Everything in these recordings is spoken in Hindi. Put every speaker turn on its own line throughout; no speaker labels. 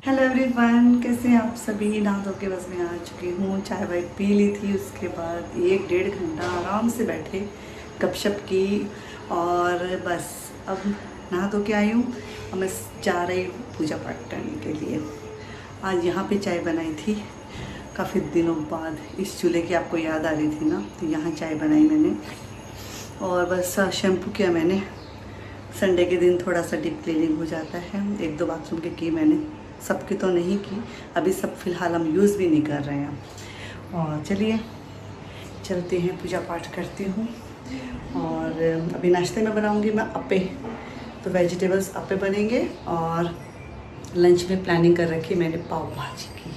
हेलो एवरीवन, कैसे हैं आप सभी। नहा धो के बस मैं आ चुकी हूँ, चाय वाय पी ली थी। उसके बाद 1-1.5 घंटा आराम से बैठे, गपशप की और बस अब नहा धो के आई हूँ। अब मैं जा रही हूँ पूजा पाठ करने के लिए। आज यहाँ पे चाय बनाई थी, काफ़ी दिनों बाद इस चूल्हे की आपको याद आ रही थी ना, तो यहाँ चाय बनाई मैंने और बस शैम्पू किया मैंने। संडे के दिन थोड़ा सा डीप क्लीनिंग हो जाता है, 1-2 बाथरूम की मैंने, सबकी तो नहीं की। अभी सब फिलहाल हम यूज़ भी नहीं कर रहे हैं। और चलिए चलते हैं, पूजा पाठ करती हूँ। और अभी नाश्ते में बनाऊँगी मैं अप्पे, तो वेजिटेबल्स अप्पे बनेंगे। और लंच में प्लानिंग कर रखी मैंने पाव भाजी की।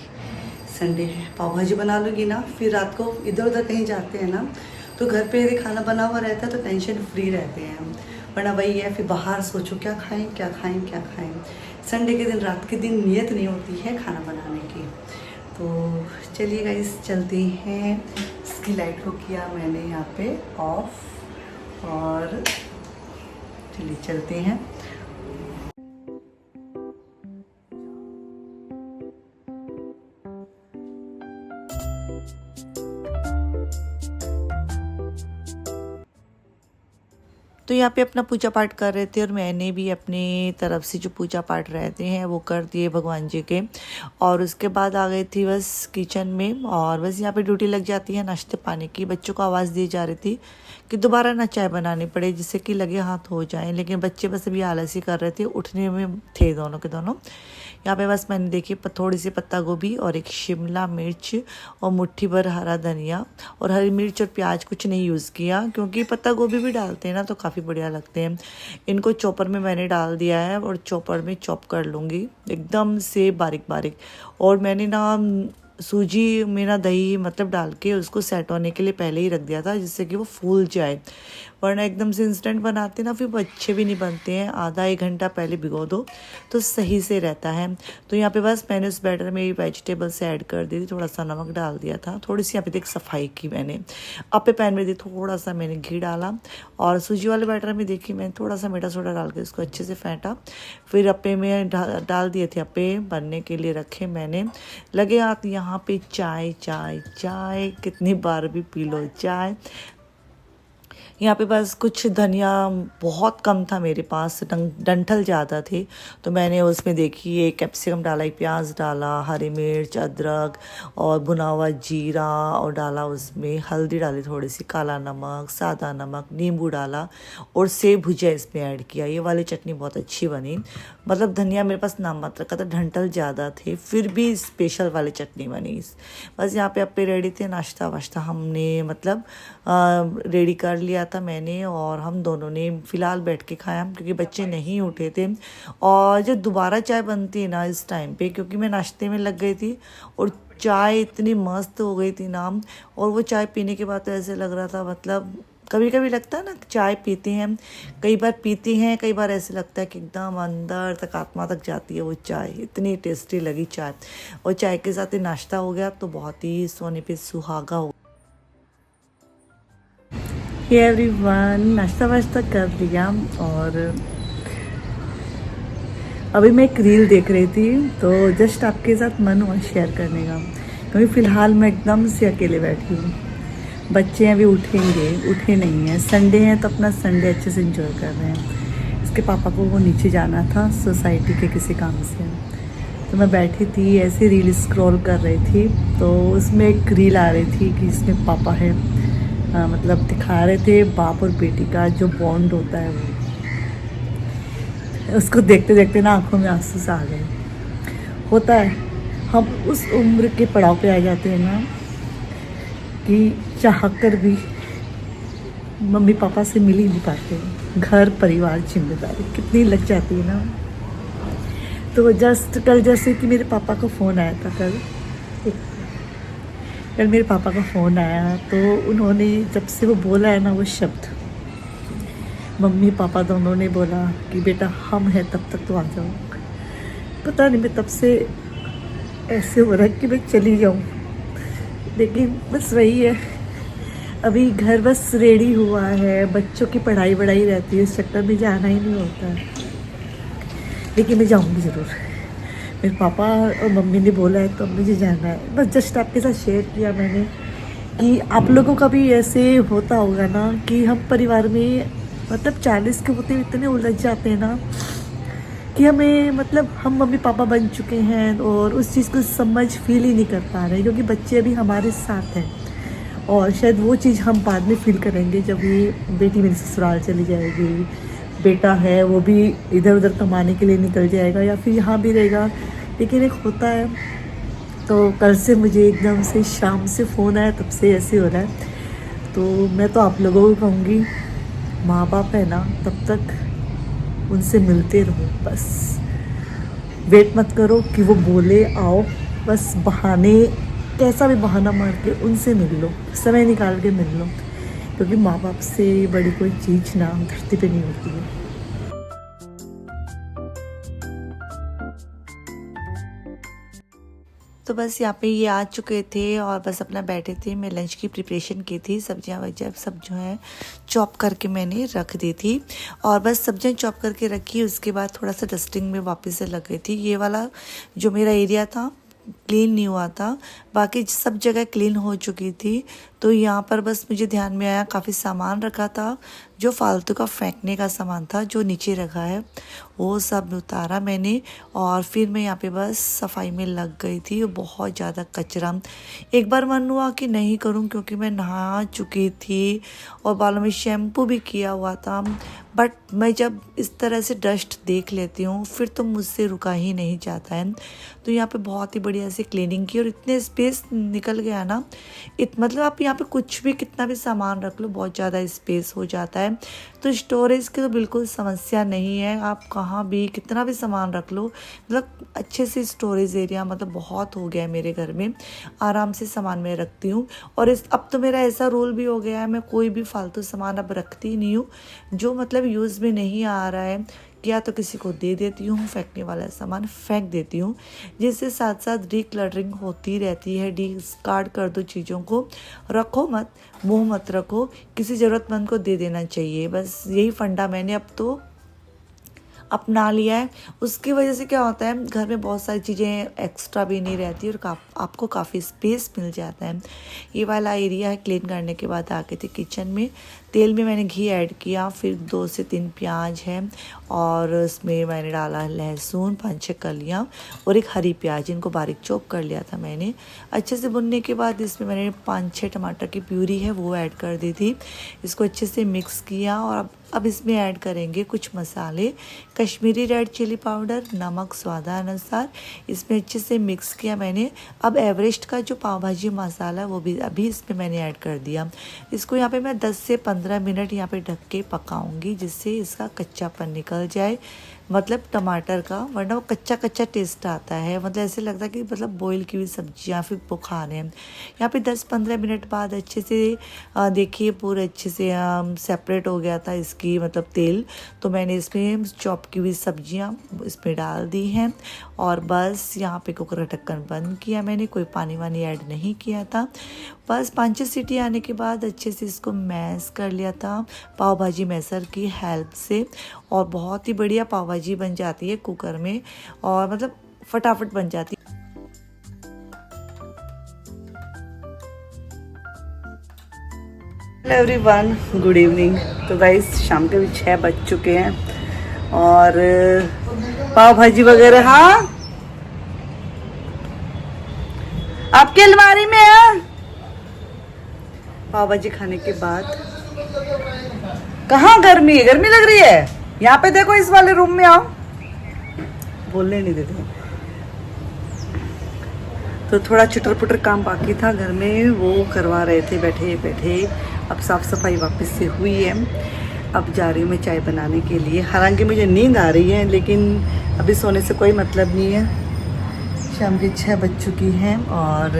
संडे है, पाव भाजी बना लूँगी ना, फिर रात को इधर उधर कहीं जाते हैं ना, तो घर पे यदि खाना बना हुआ रहता है तो टेंशन फ्री रहते हैं हम। वरना वही है, फिर बाहर सोचो क्या खाएं क्या खाएं क्या खाएं। संडे के दिन, रात के दिन नियत नहीं होती है खाना बनाने की। तो चलिए गाइस चलते हैं। इसकी लाइट को किया मैंने यहाँ पे ऑफ और चलिए चलते हैं। तो यहाँ पे अपना पूजा पाठ कर रहे थे और मैंने भी अपनी तरफ से जो पूजा पाठ रहते हैं वो कर दिए भगवान जी के। और उसके बाद आ गई थी बस किचन में, और बस यहाँ पे ड्यूटी लग जाती है नाश्ते पानी की। बच्चों को आवाज़ दी जा रही थी कि दोबारा ना चाय बनानी पड़े, जिससे कि लगे हाथ हो जाएं, लेकिन बच्चे बस अभी आलसी कर रहे थे, उठने में थे दोनों के दोनों। यहाँ पे बस मैंने देखी थोड़ी सी पत्ता गोभी और एक शिमला मिर्च और मुट्ठी भर हरा धनिया और हरी मिर्च और प्याज कुछ नहीं यूज़ किया, क्योंकि पत्ता गोभी भी डालते हैं ना तो काफ़ी बढ़िया लगते हैं। इनको चॉपर में मैंने डाल दिया है और चॉपर में चॉप कर लूँगी एकदम से बारीक बारीक। और मैंने ना सूजी में ना दही मतलब डाल के उसको सेट होने के लिए पहले ही रख दिया था, जिससे कि वो फूल जाए। वरना एकदम से इंस्टेंट बनाते ना फिर वो अच्छे भी नहीं बनते हैं। आधा 1 घंटा पहले भिगो दो तो सही से रहता है। तो यहाँ पे बस मैंने उस बैटर में वेजिटेबल्स ऐड कर दी थी, थोड़ा सा नमक डाल दिया था, थोड़ी सी यहाँ पे देख सफाई की मैंने। अप्पे पैन में दी थोड़ा सा मैंने घी डाला और सूजी वाले बैटर में देखी मैंने थोड़ा सा मीठा सोडा डाल के उसको अच्छे से फेंटा। फिर अप्पे में डाल दिए थे, अप्पे बनने के लिए रखे मैंने। लगे हाथ यहाँ पे चाय चाय चाय, कितनी बार भी पी लो चाय। यहाँ पे बस कुछ धनिया बहुत कम था मेरे पास, डंठल ज़्यादा थे, तो मैंने उसमें देखी एक कैप्सिकम डाला, एक प्याज डाला, हरी मिर्च, अदरक और भुना हुआ जीरा और डाला, उसमें हल्दी डाली, थोड़ी सी काला नमक, सादा नमक, नींबू डाला और सेव भुजिया इसमें ऐड किया। ये वाली चटनी बहुत अच्छी बनी। मतलब धनिया मेरे पास नाम मात्र का था, डंठल ज़्यादा थे, फिर भी स्पेशल वाली चटनी बनी। बस यहाँ पे अप्पे रेडी थे। नाश्ता वाश्ता हमने मतलब रेडी कर लिया था मैंने, और हम दोनों ने फ़िलहाल बैठ के खाया क्योंकि बच्चे नहीं उठे थे। और जब दोबारा चाय बनती है ना इस टाइम पे, क्योंकि मैं नाश्ते में लग गई थी और चाय इतनी मस्त हो गई थी ना, और वो चाय पीने के बाद तो ऐसे लग रहा था, मतलब कभी कभी लगता है ना चाय पीते हैं, कई बार पीते हैं, कई बार ऐसे लगता है कि एकदम अंदर तक आत्मा तक जाती है वो चाय। इतनी टेस्टी लगी चाय, और चाय के साथ ही नाश्ता हो गया तो बहुत ही सोने पे सुहागा हो। एवरीवन, नाश्ता वाश्ता कर लिया और अभी मैं एक रील देख रही थी, तो जस्ट आपके साथ मन हुआ शेयर करने का, क्योंकि फ़िलहाल मैं एकदम से अकेले बैठी हूँ। बच्चे अभी उठेंगे, उठे नहीं हैं, संडे हैं तो अपना संडे अच्छे से एंजॉय कर रहे हैं। इसके पापा को वो नीचे जाना था सोसाइटी के किसी काम से, तो मैं बैठी थी ऐसे रील स्क्रॉल कर रही थी, तो उसमें एक रील आ रही थी कि इसमें पापा है, मतलब दिखा रहे थे बाप और बेटी का जो बॉन्ड होता है वो। उसको देखते देखते ना आंखों में आंसू सा आ गए। होता है, हम उस उम्र के पड़ाव पे आ जाते हैं ना कि चाह कर भी मम्मी पापा से मिल ही नहीं पाते। घर परिवार जिम्मेदारी कितनी लग जाती है ना। तो जस्ट कल जैसे कि मेरे पापा का फ़ोन आया था, कल मेरे पापा का फ़ोन आया, तो उन्होंने जब से वो बोला है ना वो शब्द, मम्मी पापा दोनों ने बोला कि बेटा हम हैं तब तक तो आ जाओ। पता नहीं मैं तब से ऐसे हो रहा है कि मैं चली जाऊँ, लेकिन बस वही है, अभी घर बस रेडी हुआ है, बच्चों की पढ़ाई वढ़ाई रहती है, इस चक्कर में जाना ही नहीं होता है। लेकिन मैं जाऊँगी ज़रूर, मेरे पापा और मम्मी ने बोला है तो मुझे जाना है। बस जस्ट आपके साथ शेयर किया मैंने कि आप लोगों का भी ऐसे होता होगा ना कि हम परिवार में मतलब 40 के होते इतने उलझ जाते हैं ना कि हमें मतलब हम मम्मी पापा बन चुके हैं और उस चीज़ को समझ फील ही नहीं कर पा रहे, क्योंकि बच्चे अभी हमारे साथ हैं और शायद वो चीज़ हम बाद में फील करेंगे जब ये बेटी मेरी ससुराल चली जाएगी, बेटा है वो भी इधर उधर कमाने के लिए निकल जाएगा या फिर यहाँ भी रहेगा। लेकिन एक होता है, तो कल से मुझे एकदम से शाम से फ़ोन आया तब से ऐसे हो रहा है। तो मैं तो आप लोगों को कहूँगी, माँ बाप है ना तब तक उनसे मिलते रहो, बस वेट मत करो कि वो बोले आओ, बस बहाने कैसा भी बहाना मार के उनसे मिल लो, समय निकाल के मिल लो, क्योंकि माँ बाप से बड़ी कोई चीज़ ना धरती पे नहीं होती है। तो बस यहाँ पे ये आ चुके थे और बस अपना बैठे थे। मैं लंच की प्रिपरेशन की थी, सब्जियाँ वगैरह सब जो है चॉप करके मैंने रख दी थी और बस सब्जियाँ चॉप करके रखी। उसके बाद थोड़ा सा डस्टिंग में वापस से लग गई थी। ये वाला जो मेरा एरिया था क्लीन नहीं हुआ था, बाकी सब जगह क्लीन हो चुकी थी। तो यहाँ पर बस मुझे ध्यान में आया काफ़ी सामान रखा था जो फालतू का फेंकने का सामान था जो नीचे रखा है, वो सब उतारा मैंने और फिर मैं यहाँ पे बस सफाई में लग गई थी। बहुत ज़्यादा कचरा, एक बार मन हुआ कि नहीं करूँ क्योंकि मैं नहा चुकी थी और बालों में शैम्पू भी किया हुआ था, बट मैं जब इस तरह से डस्ट देख लेती हूँ फिर तो मुझसे रुका ही नहीं जाता है। तो यहाँ पे बहुत ही बढ़िया से क्लीनिंग की और इतने स्पेस निकल गया ना, मतलब आप यहाँ पे कुछ भी कितना भी सामान रख लो बहुत ज़्यादा स्पेस हो जाता है। तो स्टोरेज की तो बिल्कुल समस्या नहीं है, आप कहाँ भी कितना भी सामान रख लो, मतलब अच्छे से स्टोरेज एरिया मतलब बहुत हो गया है मेरे घर में, आराम से सामान मैं रखती हूँ। और अब तो मेरा ऐसा रूल भी हो गया है, मैं कोई भी फालतू सामान अब रखती ही नहीं हूँ जो मतलब यूज़ में नहीं आ रहा है, या तो किसी को दे देती हूँ, फेंकने वाला सामान फेंक देती हूँ, जिससे साथ साथ डिक्लटरिंग होती रहती है। डिस्कार्ड कर दो चीज़ों को, रखो मत, मुँह मत रखो, किसी ज़रूरतमंद को दे देना चाहिए। बस यही फंडा मैंने अब तो अपना लिया है। उसकी वजह से क्या होता है, घर में बहुत सारी चीज़ें एक्स्ट्रा भी नहीं रहती और आपको काफ़ी स्पेस मिल जाता है। ये वाला एरिया है क्लीन करने के बाद आ गए थे किचन में। तेल में मैंने घी ऐड किया, फिर 2 से 3 प्याज है और उसमें मैंने डाला लहसुन 5-6 कलियाँ और एक हरी प्याज, इनको बारीक चॉप कर लिया था मैंने। अच्छे से भुनने के बाद इसमें मैंने 5-6 टमाटर की प्यूरी है वो ऐड कर दी थी। इसको अच्छे से मिक्स किया और अब इसमें ऐड करेंगे कुछ मसाले, कश्मीरी रेड चिली पाउडर, नमक स्वादानुसार। इसमें अच्छे से मिक्स किया मैंने। अब एवरेस्ट का जो पाव भाजी मसाला वो भी अभी इसमें मैंने ऐड कर दिया। इसको यहाँ पे मैं 10 से 15 मिनट यहाँ पे ढक के पकाऊंगी, जिससे इसका कच्चापन निकल जाए, मतलब टमाटर का, वरना वो कच्चा कच्चा टेस्ट आता है, मतलब ऐसे लगता है कि मतलब बॉईल की हुई सब्जियाँ फिर वो खा रहे हैं। यहाँ पे 10-15 मिनट बाद अच्छे से देखिए पूरे अच्छे से सेपरेट हो गया था इसकी मतलब तेल। तो मैंने इसमें चॉप की हुई सब्जियाँ इसमें डाल दी हैं और बस यहाँ पे कुकर का ढक्कन बंद किया मैंने, कोई पानी वानी ऐड नहीं किया था। बस 5-6 सीटी आने के बाद अच्छे से इसको मैश कर लिया था पाव भाजी मैसर की हेल्प से, और बहुत ही बढ़िया पाव भाजी बन जाती है कुकर में और मतलब फटाफट बन जाती है। Hello everyone, good evening. तो गाइस शाम के भी 6 बज चुके हैं और पाव भाजी वगैरह हाँ आपकी अलमारी में है। पाव भाजी खाने के बाद कहाँ गर्मी लग रही है, यहाँ पे देखो इस वाले रूम में आओ, बोलने नहीं देते। तो थोड़ा चुटर पुटर काम बाकी था घर में, वो करवा रहे थे बैठे बैठे। अब साफ़ सफाई वापस से हुई है, अब जा रही हूँ मैं चाय बनाने के लिए। हालांकि मुझे नींद आ रही है लेकिन अभी सोने से कोई मतलब नहीं है। शाम के 6 बज चुकी हैं और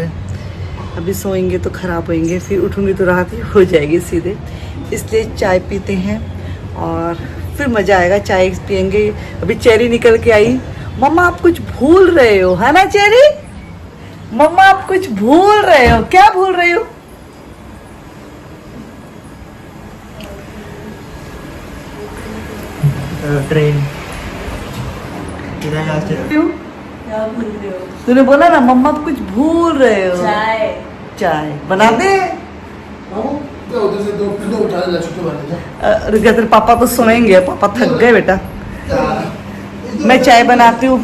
अभी सोएंगे तो ख़राब होएंगे, फिर उठूँगी तो रात ही हो जाएगी सीधे, इसलिए चाय पीते हैं और फिर मज़ा आएगा। चाय पियेंगे। अभी चेरी निकल के आई। मम्मा आप कुछ भूल रहे हो, है ना चेरी? मम्मा आप कुछ भूल रहे हो, क्या भूल रही हो?
ट्रेन क्या भूल रहे हो?
तूने बोला ना मम्मा कुछ भूल रहे हो।
चाय
चाय बना दे।
उधर से दो उठा ले छुट्टी वाले जा।
रुक जा, तेरे पापा तो सुनेंगे, पापा थक गए बेटा। मैं चाय बनाती हूँ,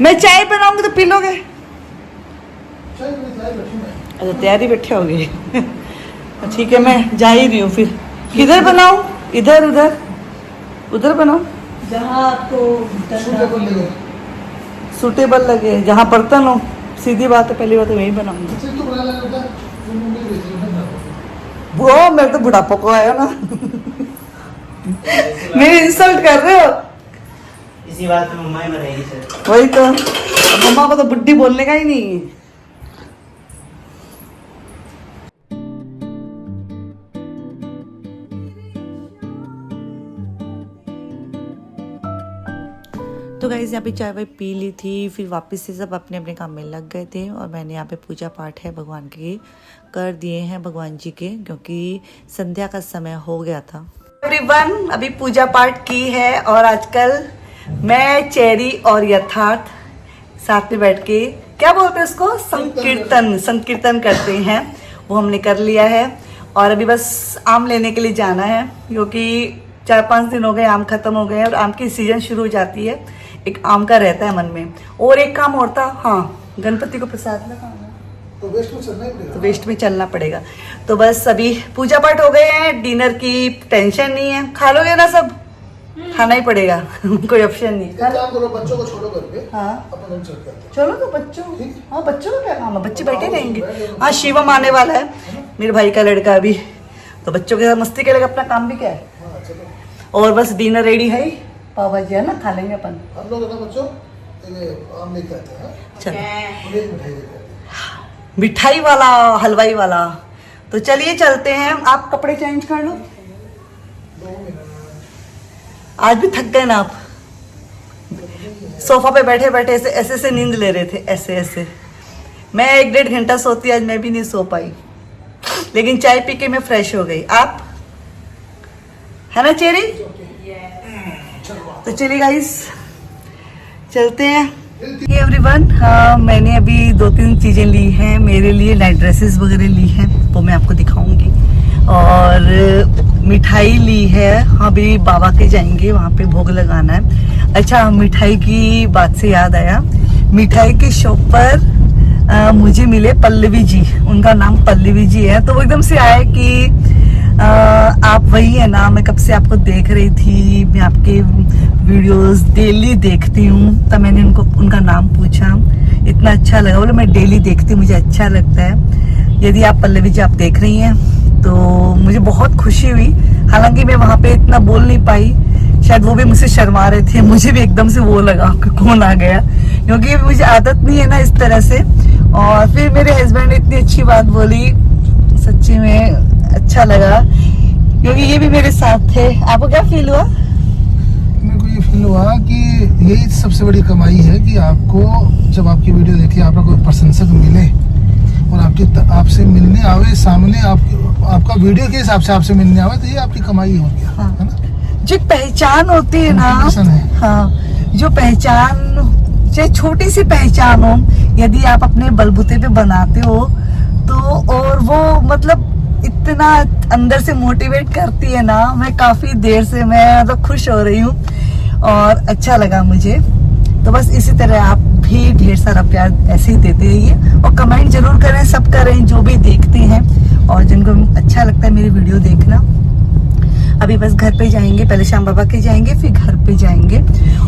मैं चाय बनाऊंगी तो पी लोगे। अच्छा तैयारी बैठे होगी। ठीक है मैं जा ही रही हूँ फिर। किधर बनाऊँ? इधर उधर उधर बनाऊँ
जहाँ आपको
सूटेबल लगे, जहाँ बर्तन हो। सीधी बात है, पहली बात है वहीं बनाऊंगी। वो मेरे तो बुढ़ापा को आया ना। मेरी इंसल्ट कर रहे हो।
इसी बात पे मम्मा ही बनाएगी सर।
वही तो, मम्मा को तो बुड्ढी बोलने का ही नहीं है। तो गाइस यहाँ पे चाय वाय पी ली थी, फिर वापस से सब अपने अपने काम में लग गए थे और मैंने यहाँ पे पूजा पाठ है भगवान के कर दिए हैं, भगवान जी के, क्योंकि संध्या का समय हो गया था। एवरीवन अभी पूजा पाठ की है और आजकल मैं चेरी और यथार्थ साथ में बैठ के क्या बोलते हैं उसको, संकीर्तन करते हैं। वो हमने कर लिया है और अभी बस आम लेने के लिए जाना है, क्योंकि 4-5 दिन हो गए आम खत्म हो गए हैं और आम की सीजन शुरू हो जाती है। एक आम का रहता है मन में। और एक काम और था, हाँ गणपति को प्रसाद लगाना,
तो वेस्ट में चलना ही पड़ेगा।
तो वेस्ट में चलना पड़ेगा। तो बस अभी पूजा पाठ हो गए हैं, डिनर की टेंशन नहीं है। खा लोगे ना सब? खाना ही पड़ेगा। कोई ऑप्शन नहीं।
एक काम करो, बच्चों को छोड़ो करके
हाँ
अपन लोग चलते हैं।
चलो तो बच्चों, हाँ बच्चों का क्या काम है, बच्चे बैठे रहेंगे। हाँ शिवम आने वाला है, मेरे भाई का लड़का अभी, तो बच्चों के साथ मस्ती करेगा, अपना काम भी क्या है।
हाँ चलो।
और बस डिनर रेडी है, पाव भाजी है ना, खा लेंगे अपन।
हम लोग ना बच्चों ये आम लेके आते हैं।
चलो
उन्हें एक मिठाई लेके आते हैं।
मिठाई वाला, हलवाई वाला। तो चलिए चलते हैं। आप कपड़े चेंज कर लो।
2 मिनट।
आज भी थक गए ना आप? सोफा पे बैठे बैठे ऐसे ऐसे से नींद ले रहे थे, ऐसे ऐसे। मैं 1-1.5 घंटा सोती, आज मैं भी नहीं सो पाई, लेकिन चाय पी के मैं फ्रेश हो गई। आप है ना चेरी? तो चलिए गाइस चलते हैं। एवरीवन, हाँ मैंने अभी 2-3 चीज़ें ली हैं मेरे लिए, नाइट ड्रेसेस वगैरह ली हैं, वो मैं आपको दिखाऊंगी। और मिठाई ली है, हाँ अभी बाबा के जाएंगे, वहाँ पे भोग लगाना है। अच्छा मिठाई की बात से याद आया, मिठाई के शॉप पर मुझे मिले पल्लवी जी, उनका नाम पल्लवी जी है। तो वो एकदम से आए कि आप वही है ना, मैं कब से आपको देख रही थी, मैं आपके वीडियोस डेली देखती हूँ। तब मैंने उनका नाम पूछा, इतना अच्छा लगा। बोले मैं डेली देखती हूँ, मुझे अच्छा लगता है। यदि आप पल्लवी जी आप देख रही हैं तो मुझे बहुत खुशी हुई। हालांकि मैं वहाँ पे इतना बोल नहीं पाई, शायद वो भी मुझसे शर्मा रहे थे, मुझे भी एकदम से वो लगा कि कौन आ गया, क्योंकि मुझे आदत नहीं है ना इस तरह से। और फिर मेरे हस्बैंड ने इतनी अच्छी बात बोली, सच्ची में अच्छा लगा, क्योंकि ये भी मेरे साथ थे। आपको क्या फील हुआ?
मेरे को ये फील हुआ कि यही सबसे बड़ी कमाई है कि आपको जब आपकी वीडियो देखी, आपका कोई प्रशंसक मिले और आपसे मिलने आवे सामने, आपका वीडियो के हिसाब से आपसे मिलने आवे, तो ये आपकी कमाई हो गया।
हाँ।
है ना?
जो पहचान होती है ना, हाँ जो पहचान, चाहे छोटी सी पहचान हो, यदि आप अपने बलबूते पे बनाते हो तो, और वो मतलब इतना अंदर से मोटिवेट करती है ना, मैं काफी देर से मैं मतलब खुश हो रही हूँ और अच्छा लगा मुझे। तो बस इसी तरह आप भी ढेर सारा प्यार ऐसे ही देते रहिए और कमेंट जरूर करें, सब करें जो भी देखते हैं और जिनको अच्छा लगता है मेरी वीडियो देखना। अभी बस घर पे जाएंगे, पहले श्याम बाबा के जाएंगे, फिर घर पे जाएंगे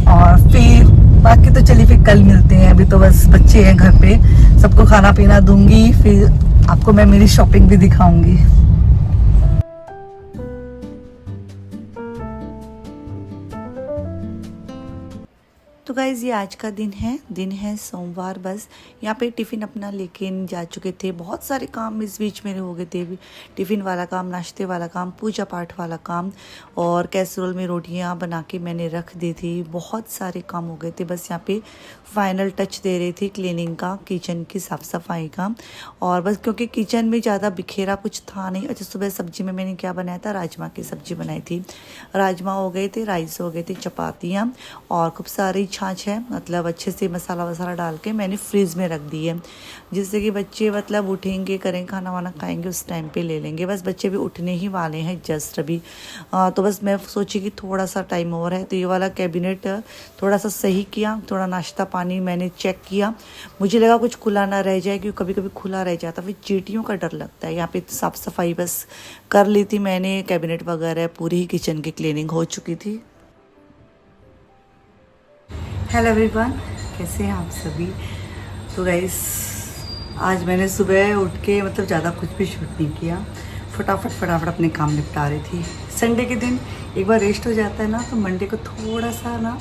और फिर बाकी तो चलिए फिर कल मिलते हैं। अभी तो बस बच्चे हैं घर पे, सबको खाना पीना दूंगी, फिर आपको मैं मेरी शॉपिंग भी दिखाऊंगी। तो गाइज़ ये आज का दिन है सोमवार। बस यहाँ पे टिफ़िन अपना लेके जा चुके थे, बहुत सारे काम इस बीच मेरे हो गए थे। टिफ़िन वाला काम, नाश्ते वाला काम, पूजा पाठ वाला काम और कैसरोल में रोटियाँ बना के मैंने रख दी थी। बहुत सारे काम हो गए थे, बस यहाँ पे फाइनल टच दे रही थी क्लीनिंग का, किचन की साफ़ सफाई का। और बस क्योंकि किचन में ज़्यादा बिखेरा कुछ था नहीं। अच्छा सुबह सब्जी में मैंने क्या बनाया था, राजमा की सब्जी बनाई थी। राजमा हो गए थे, राइस हो गए थे, चपातियाँ और खूब सारी छाछ है, मतलब अच्छे से मसाला वसाला डाल के मैंने फ्रीज़ में रख दी है, जिससे कि बच्चे मतलब उठेंगे, करेंगे, खाना वाना खाएंगे, उस टाइम पे ले लेंगे। बस बच्चे भी उठने ही वाले हैं जस्ट अभी। तो बस मैं सोची कि थोड़ा सा टाइम और है, तो ये वाला कैबिनेट थोड़ा सा सही किया, थोड़ा नाश्ता पानी मैंने चेक किया। मुझे लगा कुछ खुला ना रह जाए, क्योंकि कभी कभी खुला रह जाता, फिर चींटियों का डर लगता है। यहाँ पे साफ़ सफाई बस कर ली थी मैंने, कैबिनेट वगैरह पूरी ही किचन की क्लीनिंग हो चुकी थी। हेलो एवरीवन, कैसे हैं आप सभी। तो गाइस आज मैंने सुबह उठ के मतलब ज़्यादा कुछ भी शूट नहीं किया, फटाफट अपने काम निपटा रही थी। संडे के दिन एक बार रेस्ट हो जाता है ना, तो मंडे को थोड़ा सा ना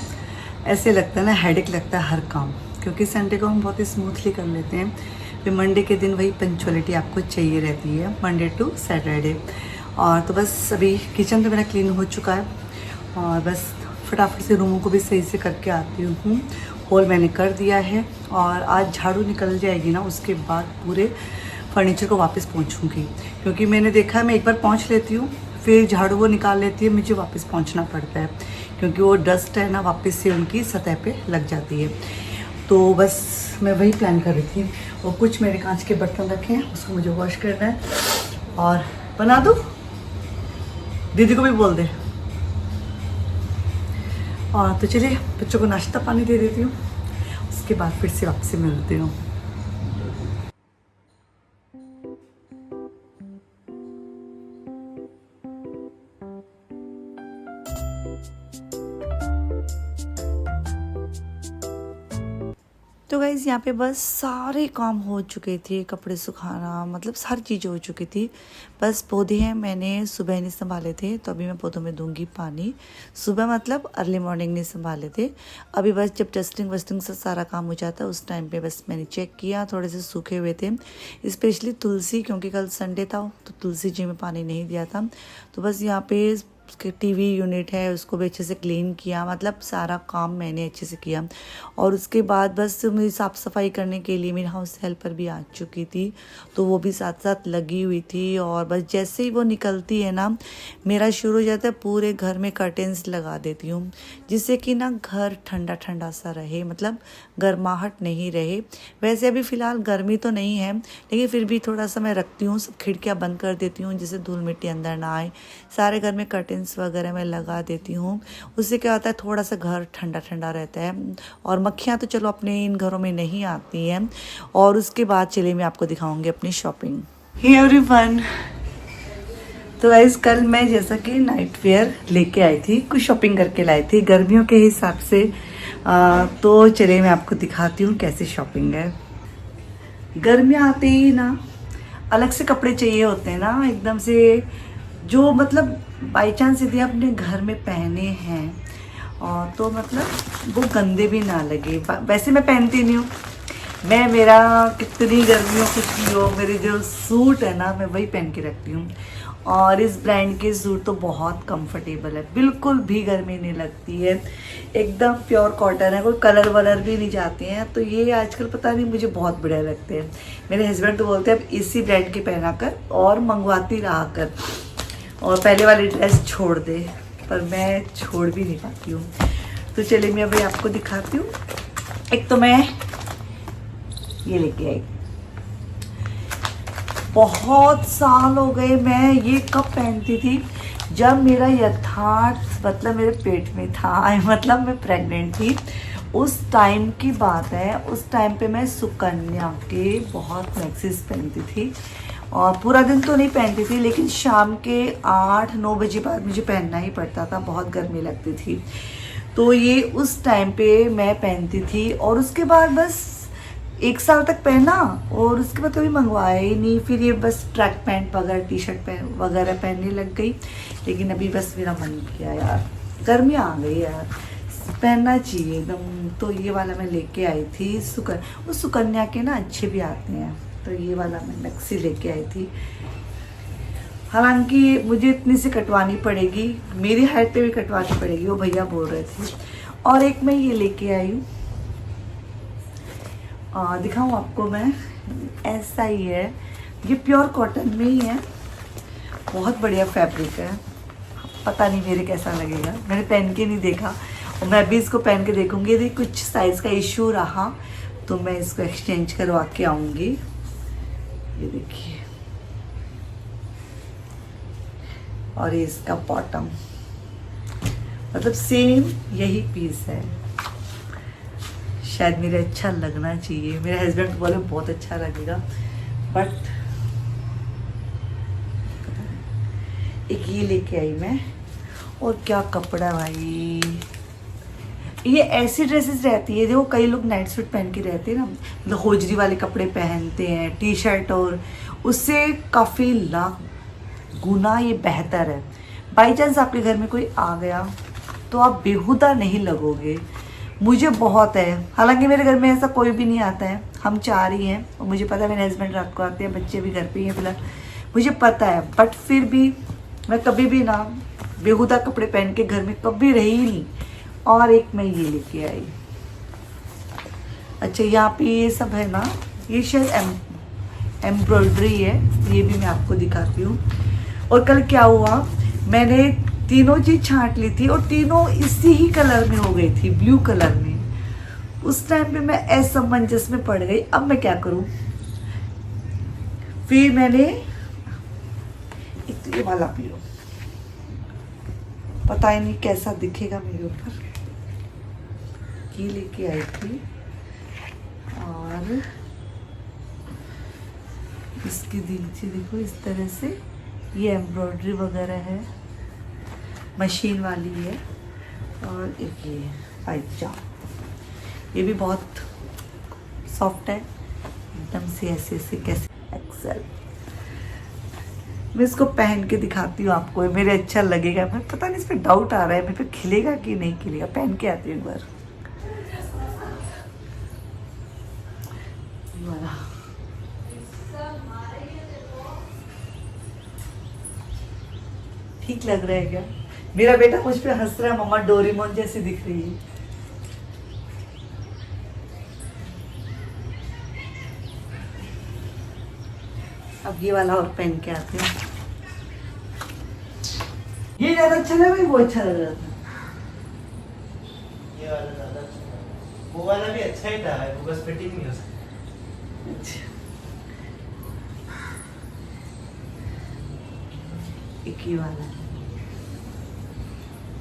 ऐसे लगता है ना, हेडेक लगता है हर काम, क्योंकि संडे को हम बहुत ही स्मूथली कर लेते हैं। फिर मंडे के दिन वही पंक्चुअलिटी आपको चाहिए रहती है, मंडे टू सैटरडे। और तो बस अभी किचन तो मेरा क्लीन हो चुका है, और बस फटाफट से रूमों को भी सही से करके आती हूँ। हॉल मैंने कर दिया है, और आज झाड़ू निकल जाएगी ना, उसके बाद पूरे फर्नीचर को वापस पोंछूंगी, क्योंकि मैंने देखा है मैं एक बार पोंछ लेती हूँ, फिर झाड़ू वो निकाल लेती है, मुझे वापस पोंछना पड़ता है, क्योंकि वो डस्ट है ना वापस से उनकी सतह पे लग जाती है। तो बस मैं वही प्लान कर रही थी। और कुछ मेरे कांच के बर्तन रखे हैं, उसको मुझे वॉश करना है। और बना दूँ, दीदी को भी बोल दे। और तो चलिए बच्चों को नाश्ता पानी दे देती हूँ, उसके बाद फिर से वापसी मिलती हूँ। तो गाइज़ यहाँ पे बस सारे काम हो चुके थे, कपड़े सुखाना, मतलब हर चीज़ हो चुकी थी। बस पौधे हैं मैंने सुबह नहीं संभाले थे, तो अभी मैं पौधों में दूंगी पानी। सुबह मतलब अर्ली मॉर्निंग नहीं संभाले थे, अभी बस जब डस्टिंग वस्टिंग से सारा काम हो जाता है उस टाइम पे बस मैंने चेक किया, थोड़े से सूखे हुए थे, स्पेशली तुलसी, क्योंकि कल संडे था तो तुलसी जी में पानी नहीं दिया था। तो बस यहाँ पे उसके टीवी यूनिट है, उसको भी अच्छे से क्लीन किया, मतलब सारा काम मैंने अच्छे से किया। और उसके बाद बस मेरी साफ़ सफाई करने के लिए मेरी हाउस हेल्पर भी आ चुकी थी, तो वो भी साथ साथ लगी हुई थी। और बस जैसे ही वो निकलती है ना, मेरा शुरू हो जाता है, पूरे घर में कर्टेंस लगा देती हूँ, जिससे कि ना घर ठंडा ठंडा सा रहे, मतलब गर्माहट नहीं रहे। वैसे अभी फ़िलहाल गर्मी तो नहीं है, लेकिन फिर भी थोड़ा सा मैं रखती हूँ, सब खिड़कियाँ बंद कर देती हूँ, जिससे धूल मिट्टी अंदर ना आए। सारे घर में कर्टेंस वगैरह मैं लगा देती हूँ, उससे क्या होता है थोड़ा सा घर ठंडा ठंडा रहता है। और मक्खियाँ तो चलो अपने इन घरों में नहीं आती हैं। और उसके बाद चलिए मैं आपको दिखाऊंगी अपनी शॉपिंग। हे एवरीवन, तो गाइस कल मैं जैसा कि नाइट वेयर लेके आई थी, कुछ शॉपिंग करके लाई थी गर्मियों के हिसाब से। तो चलिए मैं आपको दिखाती हूँ कैसी शॉपिंग है। गर्मियाँ आते ही ना अलग से कपड़े चाहिए होते हैं ना, एकदम से, जो मतलब बाई चांस यदि आपने घर में पहने हैं और तो मतलब वो गंदे भी ना लगे। वैसे मैं पहनती नहीं हूँ, मैं मेरा कितनी गर्मियों कुछ भी हो, मेरे जो सूट है ना मैं वही पहन के रखती हूँ। और इस ब्रांड के सूट तो बहुत कंफर्टेबल है, बिल्कुल भी गर्मी नहीं लगती है, एकदम प्योर कॉटन है, कोई कलर वलर भी नहीं जाते हैं। तो ये आजकल पता नहीं मुझे बहुत बढ़िया लगते हैं। मेरे हस्बैंड तो बोलते हैं अब इसी ब्रांड के पहना कर और मंगवाती रहा कर, और पहले वाली ड्रेस छोड़ दे, पर मैं छोड़ भी नहीं पाती हूँ। तो चलिए मैं अभी आपको दिखाती हूँ। एक तो मैं ये लेके आई, बहुत साल हो गए, मैं ये कब पहनती थी, जब मेरा यथार्थ मतलब मेरे पेट में था, मतलब मैं प्रेग्नेंट थी, उस टाइम की बात है। उस टाइम पे मैं सुकन्या के बहुत मैक्सीज पहनती थी, और पूरा दिन तो नहीं पहनती थी, लेकिन शाम के 8-9 बजे बाद मुझे पहनना ही पड़ता था, बहुत गर्मी लगती थी। तो ये उस टाइम पे मैं पहनती थी, और उसके बाद बस 1 साल तक पहना, और उसके बाद कभी मंगवाया ही नहीं। फिर ये बस ट्रैक पैंट वगैरह टी शर्ट वगैरह पहनने लग गई। लेकिन अभी बस मेरा मन किया यार, गर्मी आ गई यार, पहनना चाहिए एकदम। तो ये वाला मैं लेके आई थी, वो सुकन्या के ना अच्छे भी आते हैं, तो ये वाला मैं मैक्सी लेके आई थी। हालांकि मुझे इतनी सी कटवानी पड़ेगी, मेरी हाइट पे भी कटवानी पड़ेगी, वो भैया बोल रहे थे। और एक मैं ये लेके आई हूँ, दिखाऊँ आपको मैं, ऐसा ही है, ये प्योर कॉटन में ही है, बहुत बढ़िया फैब्रिक है। पता नहीं मेरे कैसा लगेगा, मैंने पहन के नहीं देखा। और मैं भी इसको पहन के देखूंगी, यदि कुछ साइज का इश्यू रहा तो मैं इसको एक्सचेंज करवा के आऊंगी। ये देखिए, और ये इसका बॉटम, मतलब सेम यही पीस है। शायद मेरे अच्छा लगना चाहिए, मेरे हस्बैंड बोले बहुत अच्छा लगेगा, बट एक ये लेके आई मैं। और क्या कपड़ा भाई, ये ऐसी ड्रेसेस रहती है, देखो कई लोग नाइट सूट पहन के रहते हैं ना, मतलब होजरी वाले कपड़े पहनते हैं, टी शर्ट, और उससे काफ़ी लाख गुना ये बेहतर है। बाई चांस आपके घर में कोई आ गया तो आप बेहुदा नहीं लगोगे। मुझे बहुत है, हालांकि मेरे घर में ऐसा कोई भी नहीं आता है, हम चार ही हैं, और मुझे पता है मेरे हस्बैंड रात को आते हैं, बच्चे भी घर पे ही हैं फिलहाल, मुझे पता है, बट फिर भी मैं कभी भी ना बेहुदा कपड़े पहन के घर में कभी रही ही नहीं। और एक मैं ये लेके आई। अच्छा, यहाँ पे ये सब है ना, ये शायद एम्ब्रॉयडरी है, ये भी मैं आपको दिखाती हूँ। और कल क्या हुआ, मैंने तीनों चीज छांट ली थी और तीनों इसी ही कलर में हो गई थी, ब्लू कलर में। उस टाइम पे मैं असमंजस में पड़ गई, अब मैं क्या करूं। फिर मैंने एक तो ये वाला पियो, पता ही नहीं कैसा दिखेगा मेरे ऊपर, ये लेके आई थी। और इसकी नीचे देखो इस तरह से ये एम्ब्रॉयडरी वगैरह है, मशीन वाली है। और एक ये पाइजा, ये भी बहुत सॉफ्ट है एकदम से, ऐसे ऐसे कैसे एक्सेल। मैं इसको पहन के दिखाती हूँ आपको, मेरे अच्छा लगेगा। मैं पता नहीं, इस पर डाउट आ रहा है मेरे पे खिलेगा कि नहीं खिलेगा, पहन के आती हूँ एक बार। ठीक लग रहा है क्या? मेरा बेटा मुझ पे हंस रहा है, मम्मा डोरेमोन जैसी दिख रही है। अब ये वाला और पहन के आते हैं। ये ज्यादा अच्छा लगा, वो अच्छा लग रहा था।
ये वाला ज्यादा अच्छा है, वो वाला भी अच्छा ही था, वो बस फिटिंग नहीं हो सकती।
अच्छा, एक ही वाला है।